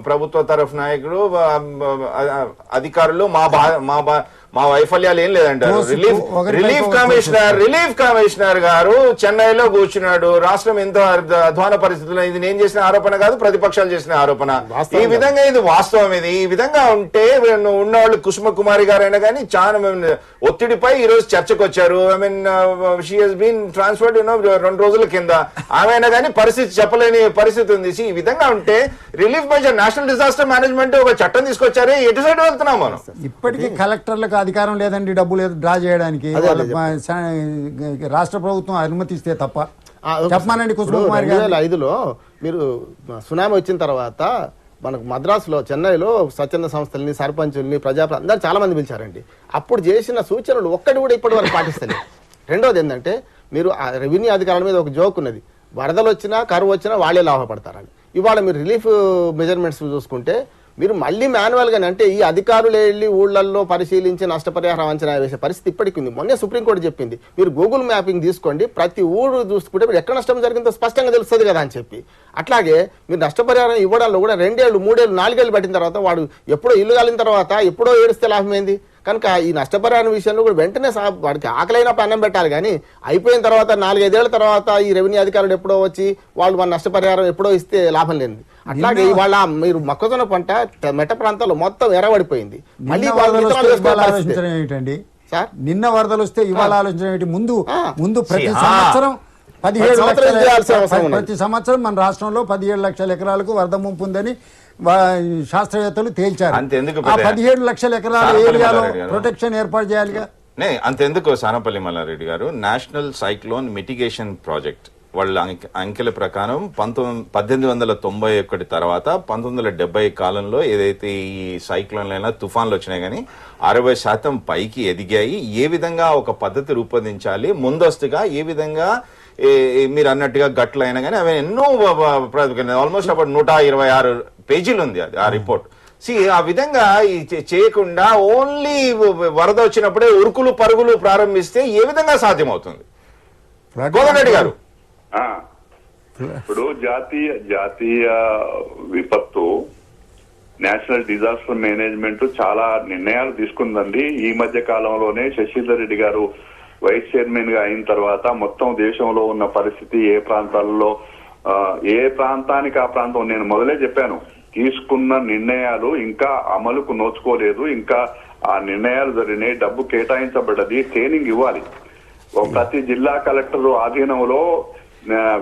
ప్రభుత్వ తరఫు నాయకుడు, అధికారులు మా వైఫల్యాలు ఏం లేదంటారు. రిలీఫ్ కమిషనర్ గారు చెన్నైలో కూర్చున్నాడు. రాష్ట్రం ఎంతో అధ్వాన పరిస్థితుల్లో, ఇది నేను చేసిన ఆరోపణ కాదు, ప్రతిపక్షాలు చేసిన ఆరోపణ. ఈ విధంగా ఇది వాస్తవం. ఇది ఈ విధంగా ఉంటే ఉన్నవాళ్ళు కుసుమ కుమారి గారు అయినా కానీ చాలా ఒత్తిడిపై ఈ రోజు చర్చకు వచ్చారు. I mean she has been transferred 2 రోజుల కింద. ఆమె అయినా కానీ పరిస్థితి చెప్పలేని పరిస్థితి ఉంది. ఈ విధంగా ఉంటే relief measure, national disaster management ఒక చట్టం తీసుకొచ్చారు. ఎటు సైడ్ వెళ్తున్నాం మనం? ఇప్పటికీ కలెక్టర్లకు అధికారం లేదండి డబ్బులు డ్రా చేయడానికి. రాష్ట్ర ప్రభుత్వం అనుమతిస్తే తప్ప. చెప్పమానండి కుసుమ కుమార్ గారు. 2005లో మీరు సునామీ వచ్చిన తర్వాత మనకు మద్రాసులో చెన్నైలో స్వచ్ఛంద సంస్థల్ని సర్పంచుల్ని అందరూ చాలా మంది పిలిచారండి. అప్పుడు చేసిన సూచనలు ఒక్కటి కూడా ఇప్పటి వరకు పాటిస్తలేదు. రెండోది ఏంటంటే మీరు ఆ రెవెన్యూ అధికారుల మీద ఒక జోక్ ఉన్నది, వరదలు వచ్చినా కరువు వచ్చినా వాళ్ళే లాభపడతారని. ఇవాళ మీరు రిలీఫ్ మెజర్మెంట్స్ చూసుకుంటే మీరు మళ్ళీ మాన్యువల్గానే అంటే ఈ అధికారులు వెళ్ళి ఊళ్ళల్లో పరిశీలించి నష్టపరిహారం అంచనా వేసే పరిస్థితి ఇప్పటికి ఉంది. మొన్నే సుప్రీంకోర్టు చెప్పింది మీరు గూగుల్ మ్యాపింగ్ తీసుకోండి, ప్రతి ఊరు చూసుకుంటే మీరు ఎక్కడ నష్టం జరిగిందో స్పష్టంగా తెలుస్తుంది కదా అని చెప్పి. అట్లాగే మీరు నష్టపరిహారం ఇవ్వడంలో కూడా 2 ఏళ్ళు 3 ఏళ్ళు 4 ఏళ్ళు పట్టిన తర్వాత వాడు ఎప్పుడో ఇల్లు కాలిన తర్వాత ఎప్పుడో ఏడిస్తే లాభమైంది. కనుక ఈ నష్టపరిహారం విషయంలో కూడా వెంటనే వాడికి ఆకలైన అన్నం పెట్టాలి, కానీ అయిపోయిన తర్వాత 4-5 ఏళ్ల తర్వాత ఈ రెవెన్యూ అధికారులు ఎప్పుడో వచ్చి వాళ్ళు మన నష్టపరిహారం ఎప్పుడో ఇస్తే లాభం లేనిది. అట్లాగే ఇవాళ మీరు మొక్కజొన్న పంట మెట్ట ప్రాంతాల్లో మొత్తం ఎరవడిపోయింది. మళ్ళీ ఏంటండి సార్ నిన్న వరదలు వస్తే ఇవాళ ఆలోచన ఏంటి? ముందు ప్రతి సంవత్సరం 17 ప్రతి సంవత్సరం మన రాష్ట్రంలో 17 లక్షల ఎకరాలకు వరద ముంపు ఉందని శాస్త్రవేత్తలు తేల్చారు. 17 లక్షల ఎకరాల ఏరియాలో ప్రొటెక్షన్ ఏర్పాటు చేయాలిగా. అంతెందుకు సానపల్లి మల్లారెడ్డి గారు, నేషనల్ సైక్లోన్ మిటిగేషన్ ప్రాజెక్ట్ వాళ్ళ అంకెల ప్రకారం 1891 తర్వాత 1970 కాలంలో ఏదైతే ఈ సైక్లోన్లైనా తుఫాన్లు వచ్చినాయి కానీ 60% పైకి ఎదిగాయి. ఏ విధంగా ఒక పద్ధతి రూపొందించాలి, ముందస్తుగా ఏ విధంగా మీరు అన్నట్టుగా గట్లు అయినా కానీ అవి ఎన్నో ఆల్మోస్ట్ అప్పుడు 126 పేజీలు ఉంది అది ఆ రిపోర్ట్. ఆ విధంగా చేయకుండా ఓన్లీ వరద వచ్చినప్పుడే ఉరుకులు పరుగులు ప్రారంభిస్తే ఏ విధంగా సాధ్యమవుతుంది? గోదరెడ్డి గారు, ఇప్పుడు జాతీయ విపత్తు నేషనల్ డిజాస్టర్ మేనేజ్మెంట్ చాలా నిర్ణయాలు తీసుకుందండి. ఈ మధ్య కాలంలోనే శశీధర్ రెడ్డి గారు వైస్ చైర్మన్ గా అయిన తర్వాత మొత్తం దేశంలో ఉన్న పరిస్థితి ఏ ప్రాంతాల్లో ఏ ప్రాంతానికి ఆ ప్రాంతం నేను మొదలే చెప్పాను, తీసుకున్న నిర్ణయాలు ఇంకా అమలుకు నోచుకోలేదు, ఇంకా ఆ నిర్ణయాలు జరిగినాయి, డబ్బు కేటాయించబడ్డది, ట్రైనింగ్ ఇవ్వాలి. ప్రతి జిల్లా కలెక్టర్ ఆధీనంలో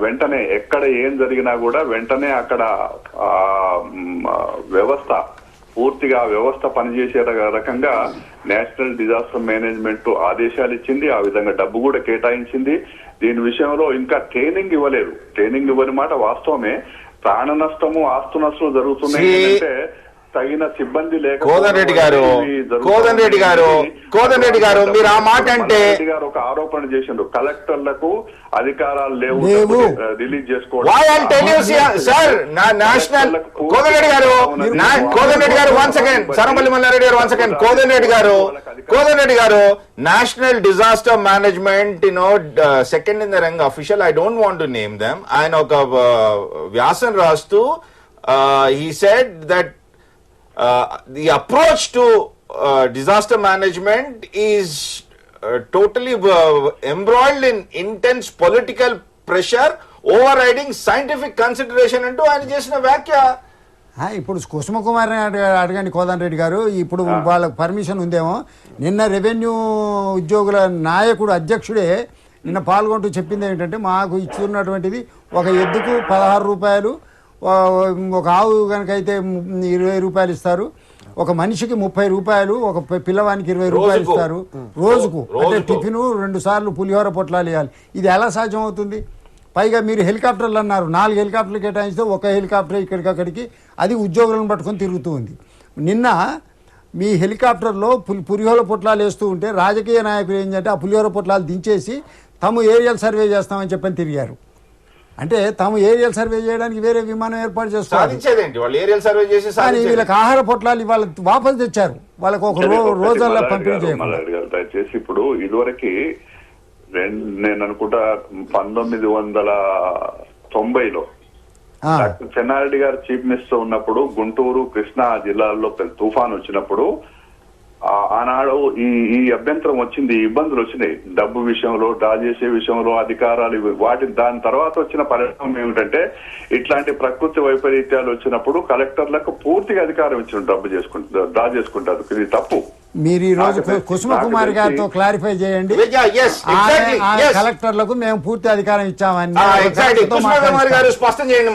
వెంటనే ఎక్కడ ఏం జరిగినా కూడా వెంటనే అక్కడ పూర్తిగా వ్యవస్థ పనిచేసే రకంగా నేషనల్ డిజాస్టర్ మేనేజ్మెంట్ ఆదేశాలు ఇచ్చింది. ఆ విధంగా డబ్బు కూడా కేటాయించింది. దీని విషయంలో ఇంకా ట్రైనింగ్ ఇవ్వలేదు. ట్రైనింగ్ ఇవ్వని మాట వాస్తవమే. ప్రాణ నష్టము, ఆస్తు నష్టం జరుగుతున్నాయి అంటే తగిన సిబ్బంది లేక కోదండరెడ్డి గారు మీరు ఆ మాట అంటే ఒక ఆరోపణ చేసిండు, కలెక్టర్లకు అధికారాలు లేవు రిలీజ్ చేసుకోవడం. కోదండరెడ్డి గారు national disaster management second in the rung official, I don't want to name them, ఆయన ఒక వ్యాసం రాస్తూ he said that the approach to disaster management is totally embroiled in intense political pressure overriding scientific consideration అంటూ ఆయన చేసిన వ్యాఖ్య. ఇప్పుడు కుసుమ కుమార్ అడగండి కోదండరెడ్డి గారు, ఇప్పుడు వాళ్ళకి పర్మిషన్ ఉందేమో. నిన్న రెవెన్యూ ఉద్యోగుల నాయకుడు అధ్యక్షుడే నిన్న పాల్గొంటూ చెప్పింది ఏంటంటే, మాకు ఇస్తున్నటువంటిది ఒక ఎద్దుకు 16 రూపాయలు, ఒక ఆవు కనుకైతే 20 రూపాయలు ఇస్తారు, ఒక మనిషికి 30 రూపాయలు, ఒక పిల్లవానికి 20 రూపాయలు ఇస్తారు రోజుకు. అంటే టిఫిన్ 2 సార్లు పులిహోర పొట్లాలు ఇవ్వాలి. ఇది ఎలా సాధ్యం అవుతుంది? పైగా మీరు హెలికాప్టర్లు అన్నారు, 4 హెలికాప్టర్లు కేటాయిస్తే ఒక హెలికాప్టర్ ఇక్కడికక్కడికి అది ఉద్యోగులను పట్టుకొని తిరుగుతూ ఉంది. నిన్న మీ హెలికాప్టర్లో పులిహోర పొట్లాలు వేస్తూ ఉంటే రాజకీయ నాయకులు ఏంటంటే ఆ పులిహోర పొట్లాలు దించేసి తాము ఏరియల్ సర్వే చేస్తామని చెప్పని తిరిగారు. అంటే తాము ఏరియల్ సర్వే చేయడానికి వేరే విమానం ఏర్పాటు చేసుకోవాలి. వీళ్ళకి ఆహార పొట్లాలు ఇవాళ వాపసు తెచ్చారు, వాళ్ళకి ఒక రోజుల్లో పంపిణీ చేయాలి. దయచేసి ఇప్పుడు ఇదివరకు నేను అనుకుంటా 1990లో చెన్నారెడ్డి గారు చీఫ్ మినిస్టర్ ఉన్నప్పుడు గుంటూరు, కృష్ణా జిల్లాల్లో తుఫాన్ వచ్చినప్పుడు ఆనాడు ఈ అభ్యంతరం వచ్చింది, ఇబ్బందులు వచ్చినాయి డబ్బు విషయంలో, డ్రా చేసే విషయంలో, అధికారాలు దాని తర్వాత వచ్చిన పరిణామం ఏమిటంటే ఇట్లాంటి ప్రకృతి వైపరీత్యాలు వచ్చినప్పుడు కలెక్టర్లకు పూర్తిగా అధికారం ఇచ్చిన డబ్బు డ్రా చేసుకుంటారు. ఇది తప్పు. మీరు ఈ రోజు కుసుమ కుమార్ గారితో క్లారిఫై చేయండి, కలెక్టర్లకు మేము పూర్తి అధికారం ఇచ్చామని స్పష్టం చేయండి.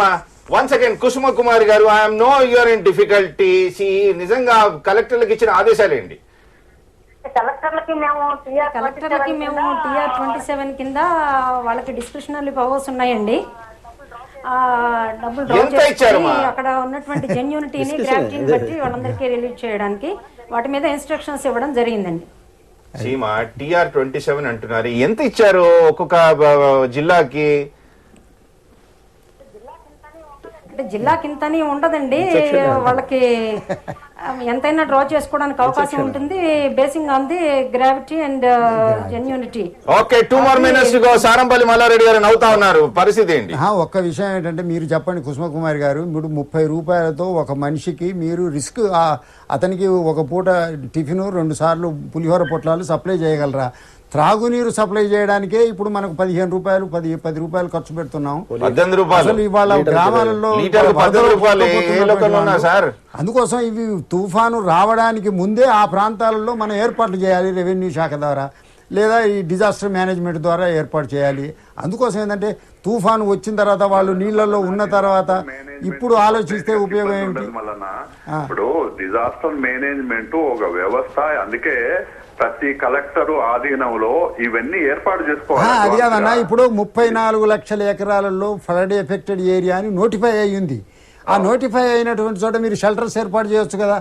వన్స్ అగైన్ కుసుమ కుమార్ గారు, I'm know you're in difficulty. నిజంగా కలెక్టర్లకు ఇచ్చిన ఆదేశాలు ఏంటి? కలెక్టర్లకి మేము TR-27 కింద వాళ్ళకి డిస్క్రిషనరీ పవర్స్ ఉన్నాయండి. ఆ డబ్బులు డ్రా ఎంత చేసుకుని ఇచ్చారమ్మా? అక్కడ ఉన్నటువంటి జెన్యూనిటీని గ్రావిటీని బట్టి వాళ్ళందరికీ రిలీజ్ చేయడానికి వాటి మీద ఇన్స్ట్రక్షన్స్ ఇవ్వడం జరిగిందండి. సీమ TR-27 అంటున్నారు, ఎంత ఇచ్చారు ఒక్కొక్క జిల్లాకి? అంటే జిల్లాకి ఇంతని ఉండదండి, వాళ్ళకి ఎంతైనా డ్రా చేసుకోవడానికి అవకాశం ఉంటుంది basing on the gravity and genuinity. Okay, 2 more minutes to go. Sarampalli Mallareddy గారు నవ్వుతా ఉన్నారు, పరిస్థితి ఏంటి? ఒక్క విషయం ఏంటంటే మీరు చెప్పండి కుసుమకుమారి గారు, ఇప్పుడు 30 రూపాయలతో ఒక మనిషికి మీరు రిస్క్ అతనికి ఒక పూట టిఫిన్ 2 సార్లు పులిహోర పొట్లాలు సప్లై చేయగలరా? త్రాగునీరు సప్లై చేయడానికే ఇప్పుడు మనకు 15 రూపాయలు 10 రూపాయలు ఖర్చు పెడుతున్నాం. 18 రూపాయలు అసలు ఇవాళ గ్రామాలలో లీటర్కు 18 రూపాయలు ఏ లోకంలో ఉన్నా సార్? అందుకోసం ఇవి తుఫాను రావడానికి ముందే ఆ ప్రాంతాలలో మనం ఏర్పాట్లు చేయాలి, రెవెన్యూ శాఖ ద్వారా లేదా ఈ డిజాస్టర్ మేనేజ్మెంట్ ద్వారా ఏర్పాటు చేయాలి. అందుకోసం ఏంటంటే తుఫాను వచ్చిన తర్వాత వాళ్ళు నీళ్లలో ఉన్న తర్వాత ఇప్పుడు ఆలోచిస్తే ఉపయోగం ఏంటి? ఇప్పుడు డిజాస్టర్ మేనేజ్మెంట్ ఒక వ్యవస్థ, అందుకే ప్రతి కలెక్టర్ ఆధీనంలో ఇవన్నీ ఏర్పాటు చేసుకోవాలి. అది కాదన్నా, ఇప్పుడు 34 లక్షల ఎకరాలలో ఫ్లడ్ ఎఫెక్టెడ్ ఏరియా అని నోటిఫై అయ్యింది. ఆ నోటిఫై అయినటువంటి చోట మీరు షెల్టర్స్ ఏర్పాటు చేయొచ్చు కదా.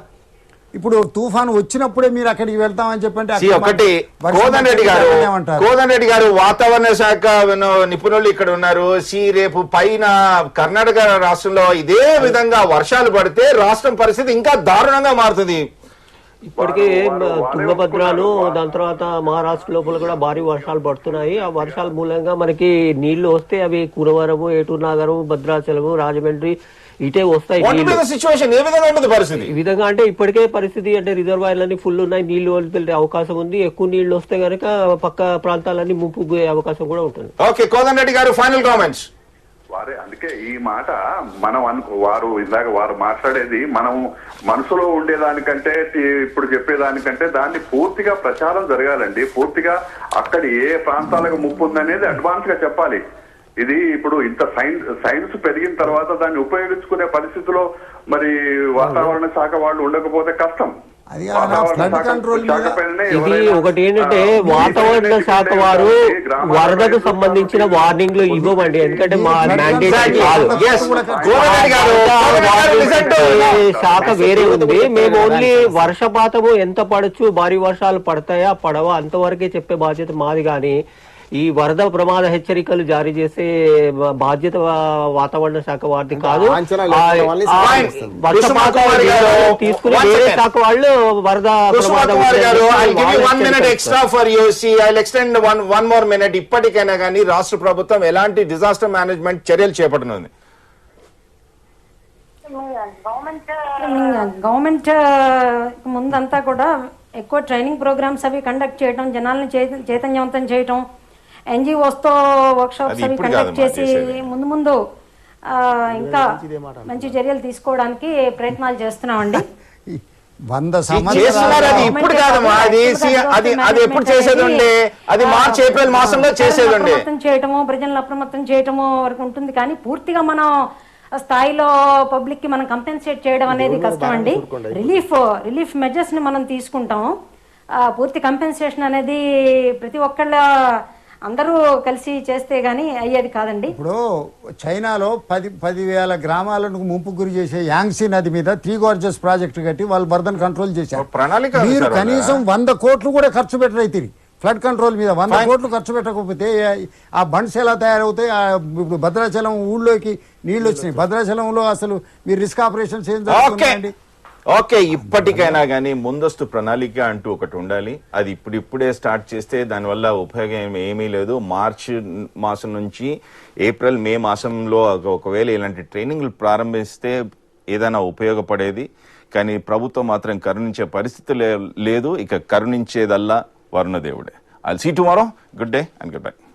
ఇప్పుడు తుఫాను వచ్చినప్పుడే మీరు అక్కడికి వెళ్తామని చెప్పంటే ఒకటి కోదండ రెడ్డి గారు వాతావరణ శాఖ నిపుణులు ఇక్కడ ఉన్నారు. రేపు పైన కర్ణాటక రాష్ట్రంలో ఇదే విధంగా వర్షాలు పడితే రాష్ట్రం పరిస్థితి ఇంకా దారుణంగా మారుతుంది. ఇప్పటికే తుంగభద్రను దాని తర్వాత మహారాష్ట్ర లోపల కూడా భారీ వర్షాలు పడుతున్నాయి. ఆ వర్షాల మూలంగా మనకి నీళ్లు వస్తే అవి కూరవరము, ఏటూరు నాగరం, భద్రాచలము, రాజమండ్రి ఇటే వస్తాయి. ఈ విధంగా అంటే ఇప్పటికే పరిస్థితి అంటే రిజర్వాయర్లన్నీ ఫుల్ ఉన్నాయి, నీళ్లు వదిలే అవకాశం ఉంది. ఎక్కువ నీళ్లు వస్తే గనక పక్క ప్రాంతాలన్నీ ముంపు అవకాశం కూడా ఉంటుంది. ఓకే, కోదండ రెడ్డి గారు ఫైనల్ కామెంట్స్. వారే అందుకే ఈ మాట మనం వారు ఇందాక వారు మాట్లాడేది మనం మనసులో ఉండేదానికంటే ఇప్పుడు చెప్పేదానికంటే దాన్ని పూర్తిగా ప్రచారం జరగాలండి. పూర్తిగా అక్కడ ఏ ప్రాంతాలకు ముప్పు ఉందనేది అడ్వాన్స్ గా చెప్పాలి. ఇది ఇప్పుడు ఇంత సైన్స్ పెరిగిన తర్వాత దాన్ని ఉపయోగించుకునే పరిస్థితిలో మరి వాతావరణ శాఖ వాళ్ళు ఉండకపోతే కష్టం. ఇది ఒకటి ఏంటంటే వాతావరణ శాఖ వారు వరదకు సంబంధించిన వార్నింగ్లు ఇవ్వమండి, ఎందుకంటే మా మ్యాండేట్ శాఖ వేరే ఉంది. మేము ఓన్లీ వర్షపాతము ఎంత పడచ్చు, భారీ వర్షాలు పడతాయా పడవా అంతవరకే చెప్పే బాధ్యత మాది. కానీ ఈ వరద ప్రమాద హెచ్చరికలు జారీ చేసే బాధ్యత వాతావరణ శాఖ వారిది కాదు. తీసుకుని వేరే శాఖ వాళ్ళు వరద ఇప్పటికైనా కానీ రాష్ట్ర ప్రభుత్వం ఎలాంటి డిజాస్టర్ మేనేజ్మెంట్ చర్యలు చేపట్టనుంది? గవర్నమెంట్ ముందంతా కూడా ఎక్కువ ట్రైనింగ్ ప్రోగ్రామ్స్ అవి కండక్ట్ చేయటం, జనాలను చైతన్యవంతం చేయటం, ఎన్జిఓస్తో వర్క్షాప్స్ అవి కండక్ట్ చేసి ముందు ఇంకా మంచి చర్యలు తీసుకోవడానికి ప్రయత్నాలు చేస్తున్నామండి. 100 సంవత్సరాలు ఇప్పుడు కాదమ్మా, అది ఎప్పుడు చేసేది ఉండే, అది మార్చి ఏప్రిల్ మాసంలో చేసేది ఉండే. చేయటము, ప్రజలను అప్రమత్తం చేయటము వరకు ఉంటుంది. కానీ పూర్తిగా మనం స్థాయిలో పబ్లిక్ కి మనం కంపెన్సేట్ చేయడం అనేది కష్టం అండి. రిలీఫ్ మెజర్స్ ని మనం తీసుకుంటాం. పూర్తి కంపెన్సేషన్ అనేది ప్రతి ఒక్కళ్ళ అందరూ కలిసి చేస్తే గానీ అయ్యేది కాదండి. ఇప్పుడు చైనాలో 10,000 గ్రామాలను ముంపు గురి చేసే యాంగ్సీ నది మీద 3 gorges ప్రాజెక్టు కట్టి వాళ్ళు వరదను కంట్రోల్ చేశారు. మీరు కనీసం 100 కోట్లు కూడా ఖర్చు పెట్టరైతే ఫ్లడ్ కంట్రోల్ మీద 100 కోట్లు ఖర్చు పెట్టకపోతే ఆ బండ్స్ ఎలా తయారవుతాయి? ఇప్పుడు భద్రాచలం ఊళ్ళోకి నీళ్లు వచ్చినాయి. భద్రాచలంలో అసలు మీరు రిస్క్ ఆపరేషన్స్ ఏం జరుగుతున్నాయండి? ఓకే, ఇప్పటికైనా కానీ ముందస్తు ప్రణాళిక అంటూ ఒకటి ఉండాలి. అది ఇప్పుడే స్టార్ట్ చేస్తే దానివల్ల ఉపయోగం ఏమీ లేదు. మార్చి మాసం నుంచి ఏప్రిల్ మే మాసంలో ఒకవేళ ఇలాంటి ట్రైనింగ్లు ప్రారంభిస్తే ఏదైనా ఉపయోగపడేది. కానీ ప్రభుత్వం మాత్రం కరుణించే పరిస్థితి లేదు. ఇక కరుణించేదల్లా వరుణదేవుడే. I'll see you tomorrow. Good day and goodbye.